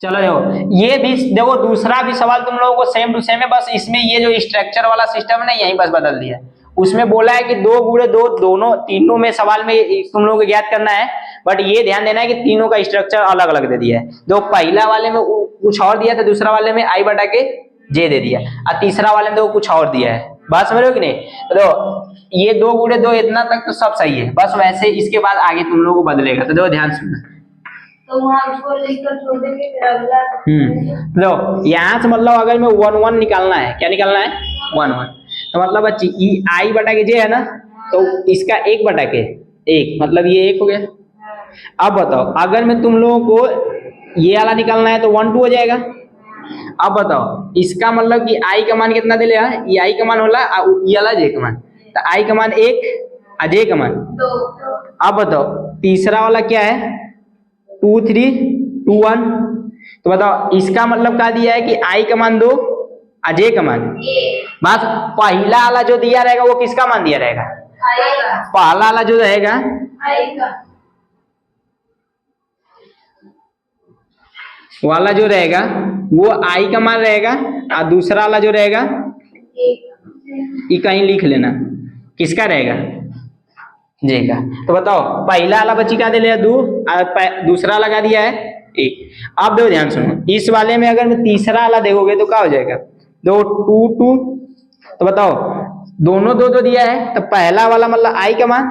चलो देखो, ये भी देखो दूसरा भी सवाल तुम लोगों को सेम टू सेम है, बस इसमें ये जो स्ट्रक्चर वाला सिस्टम है ना यही बस बदल दिया है। उसमें बोला है कि 2 × 2 दोनों तीनों में सवाल में तुम लोगों को ज्ञात करना है, बट ये ध्यान देना है कि तीनों का स्ट्रक्चर अलग अलग दे दिया है। दो पहला वाले में कुछ और दिया था, दूसरा वाले में I बटा के J दे दिया, और तीसरा वाले में देखो कुछ और दिया है। बात समझ रहे हो कि नहीं? तो देखो ये 2 × 2 इतना तक तो सब सही है, बस वैसे इसके बाद आगे तुम लोगों को बदलेगा, तो देखो ध्यान सुनना। तो वहाँ उसको लिखकर छोड़ देंगे फिर अगला। लो यहाँ से मतलब अगर मैं 1 1 निकालना है, क्या निकालना है 1 1, तो मतलब बच्ची I बटा के J है ना, तो इसका 1 बटा के 1 मतलब ये 1 हो गया। अब बताओ अगर मैं तुम लोगों को ये वाला निकालना है तो 1 2 हो जाएगा। अब बताओ इसका मतलब कि I का मान कितना दे लेगा, ये I का मान होला ये वाला J का मान, तो I का मान 1 और J का मान 2। अब बताओ तीसरा वाला क्या है 2 3 2 1, तो बताओ इसका मतलब क्या दिया है कि I का मान 2 और J का मान 1। बस पहला वाला जो दिया रहेगा वो किसका मान दिया रहेगा, पहला वाला जो रहेगा वाला जो रहेगा वो I का मान रहेगा, और दूसरा वाला जो रहेगा ये कहीं लिख लेना किसका रहेगा, J का। तो बताओ पहला वाला बच्ची क्या दे लिया 2 और दूसरा लगा दिया है 1। अब देखो ध्यान सुनो, इस वाले में अगर मैं तीसरा वाला देखोगे तो क्या हो जाएगा, दो 2 2, तो बताओ दोनों 2 2 दिया है, तो पहला वाला मतलब I का मान,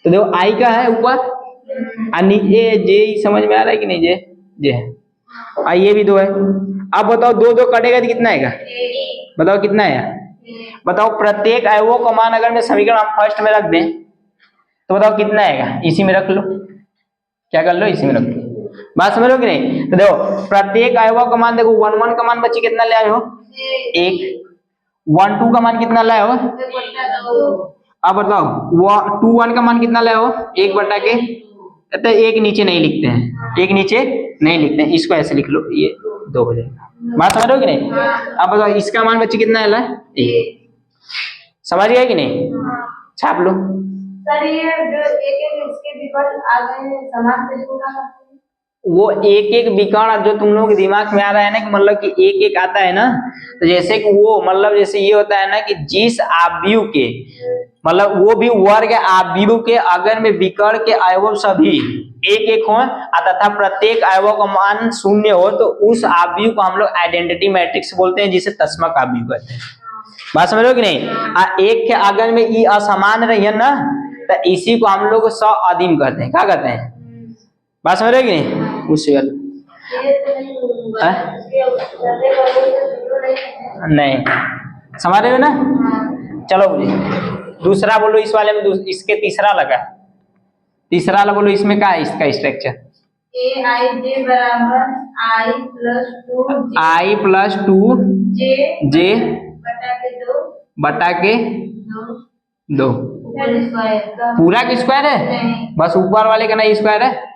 तो देखो I का है ऊपर और नीचे J, समझ में आ रहा है कि नहीं, J है, और ये भी 2 है। अब बताओ 2 2 कटेगा तो कितना आएगा, बताओ कितना है, बताओ प्रत्येक अवयवों का मान अगर मैं समीकरण हम फर्स्ट में रख दें तो बताओ कितना आएगा, इसी में रख लो, क्या कर लो इसी में रख लो। बात समझ लो कि नहीं? तो देखो प्रत्येक अवयव का मान देखो 1 1 का मान बच्चे कितना ले आए हो 1, 1 2 का मान कितना लाए हो, अब बताओ 2 1 का मान कितना लाए हो 1 बटा के, तो एक नीचे नहीं लिखते हैं, एक नीचे नहीं लिखते हैं, इसको ऐसे लिख लो, ये 2 हो जाएगा। बात समझ रहे हो कि नहीं? अब बताओ इसका मान बच्चे कितना है 1, समझ गए कि नहीं? छाप लो। सर ये जो एक इसके विकल्प आ गए हैं समान प्रश्नों का, वो एक एक विकर्ण जो तुम लोगों के दिमाग में आ रहा है ना कि मतलब कि एक एक आता है ना, तो जैसे कि वो मतलब जैसे ये होता है ना कि जिस आव्यूह के मतलब वो भी वर्ग आव्यूह के अगर में विकर्ण के अवयव सभी एक एक हो तथा प्रत्येक अवयव का मान 0 हो तो उस आव्यूह को हम लोग आइडेंटिटी मैट्रिक्स बोलते हैं, जिसे तस्मक आव्यूह कहते हैं। बात समझ लो कि नहीं? एक के अगर में ई असमान रही है ना तो इसी को हम लोग सअदिम कहते हैं। क्या कहते हैं? बात समझ रहे कि नहीं? उससे नहीं समझ रहे हो ना? चलो बोलिए दूसरा बोलो, इस वाले में इसके तीसरा लगा, तीसरा वाला बोलो इसमें क्या है इसका स्ट्रक्चर, Aij बराबर I प्लस टू जे बटा के 2 पूरा का स्क्वायर है, बस ऊपर वाले का नहीं स्क्वायर है।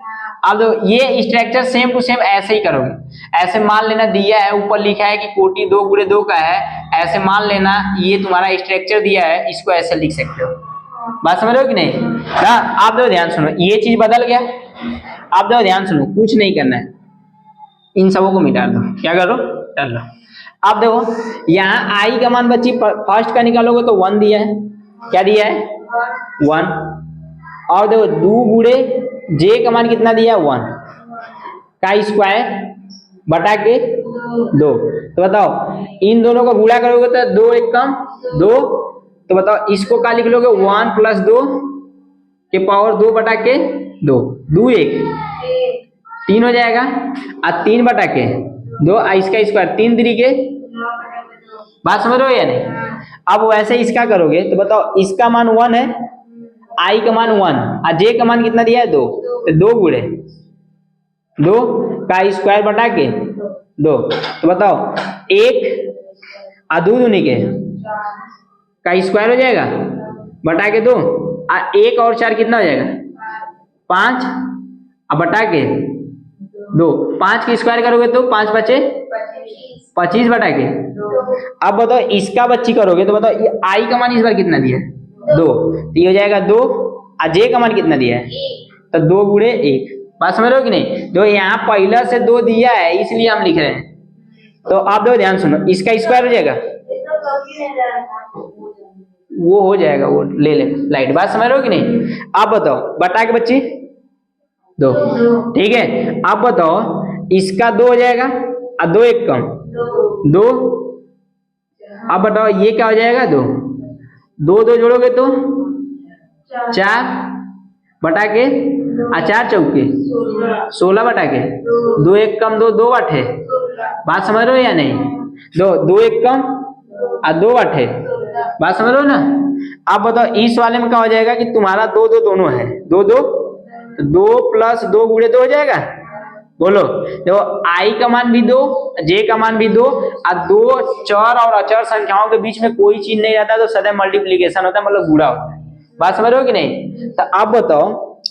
अब ये स्ट्रक्चर सेम टू सेम ऐसे ही करोगे, ऐसे मान लेना दिया है ऊपर लिखा है कि कोटि 2 × 2 का है, ऐसे मान लेना ये तुम्हारा स्ट्रक्चर दिया है, इसको ऐसे लिख सकते हो। बात समझ रहे हो कि नहीं ना? आप देखो ध्यान सुनो, ये चीज बदल गया, आप देखो ध्यान सुनो, कुछ नहीं करना है, इन सबों को मिटा दो, क्या करो डाल लो। अब देखो यहाँ I का मान बच्ची फर्स्ट का निकालोगे तो 1 दिया है, क्या दिया है 1, और देखो 2 × J का मान कितना दिया 1 का स्क्वायर बटा के 2, तो बताओ इन दोनों को गुणा करोगे तो 2 1 कम 2, तो बताओ इसको क्या लिख लोगे 1 + 2 के पावर 2 बटा के 2, 2 1 3 हो जाएगा, और 3 बटा के 2 इसका स्क्वायर 3 3 के। बात समझ रहे हो या नहीं? अब वैसे इसका करोगे तो बताओ इसका मान 1 है, I का मान 1 और J का मान कितना दिया है 2, तो 2 × 2 का स्क्वायर बटा के 2, तो बताओ 1 और 2 दूनी के का स्क्वायर हो जाएगा बटा के 2, और 1 और 4 कितना हो जाएगा 5 और बटा के 2, 5 की स्क्वायर करोगे तो 5 बचे 25 बटा के। अब बताओ इसका बच्ची करोगे तो बताओ ये I का मान इस बार कितना दिया है 2, तो ये हो जाएगा 2, और J का मान कितना दिया है तो 2 × 1, बात समझ रहे हो कि नहीं? जो यहाँ पहला से 2 दिया है इसलिए हम लिख रहे हैं। तो आप दो ध्यान सुनो, इसका स्क्वायर हो जाएगा, वो हो जाएगा, वो ले ले लाइट। बात समझ रहे हो कि नहीं? आप बताओ बटा के बच्ची 2, ठीक है। आप बताओ इसका 2 हो जाएगा और 2 एक कम 2। अब बताओ ये क्या हो जाएगा, 2 2 2 जोड़ोगे तो 4 बटा के 4 चौके 16 बटा के 2 एक कम 2 2 8 है। बात समझ रहे हो या नहीं? 2 एक कम और 2 8 है। बात समझ रहे हो ना? अब बताओ इस वाले में क्या हो जाएगा कि तुम्हारा 2 2 दोनों है, 2 2 2 प्लस 2 गुणे 2 हो जाएगा। बोलो देखो आई का मान भी 2, जे का मान भी 2 और 2 चर और अचर संख्याओं के बीच में कोई चीज नहीं रहता तो सदैव मल्टीप्लीकेशन होता है, मतलब गुणा होता है। बात समझ रहे हो कि नहीं? तो अब बताओ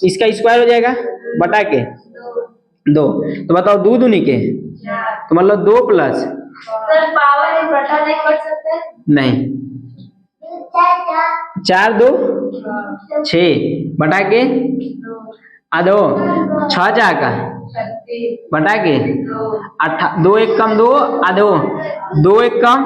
इसका स्क्वायर हो जाएगा बटा के 2, तो बताओ 2 दूनी के तो मतलब 2 प्लस सर पावर एक बटा नहीं कर सकते? नहीं 4 2 6 बटा के 2 6 4 का बटा के 2 एक कम 2 2 2 एक कम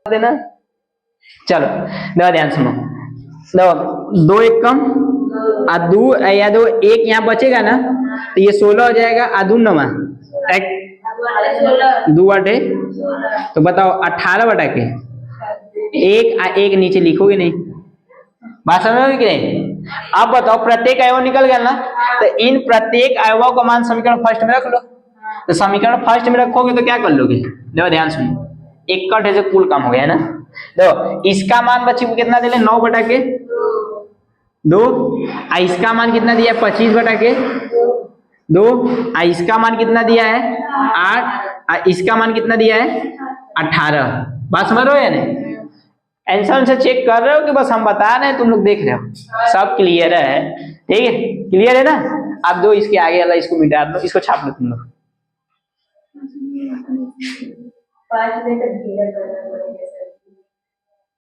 2 देना। चलो देखो ध्यान सुनो, देखो 2 एक कम और 2 या 2 एक यहाँ बचेगा ना तो ये 16 हो जाएगा। आदू नमा 2 8 तो बताओ 18 बटा के 1 नीचे लिखोगे नहीं। बात समझ रहे हो कि नहीं? अब बताओ प्रत्येक अवयव निकल गया ना, तो इन प्रत्येक अवयवों का मान समीकरण फर्स्ट में रख लो। तो समीकरण फर्स्ट में रखोगे तो क्या कर लोगे, देखो ध्यान सुनो, एक कट ऐसे कुल काम हो गया है ना। देखो इसका मान बच्ची को कितना दे 9 बटा के 2, इसका मान कितना दिया है 25 बटा के 2, इसका मान कितना दिया है 8, इसका मान कितना दिया है 18। बात समझ रहे हो या नहीं? आंसर से चेक कर रहे हो कि बस हम बता रहे हैं तुम लोग देख रहे हो? सब क्लियर है, ठीक है, क्लियर है ना? अब दो इसके आगे वाला इसको मिटा दो, इसको छाप लो तुम लोग। 5 में तक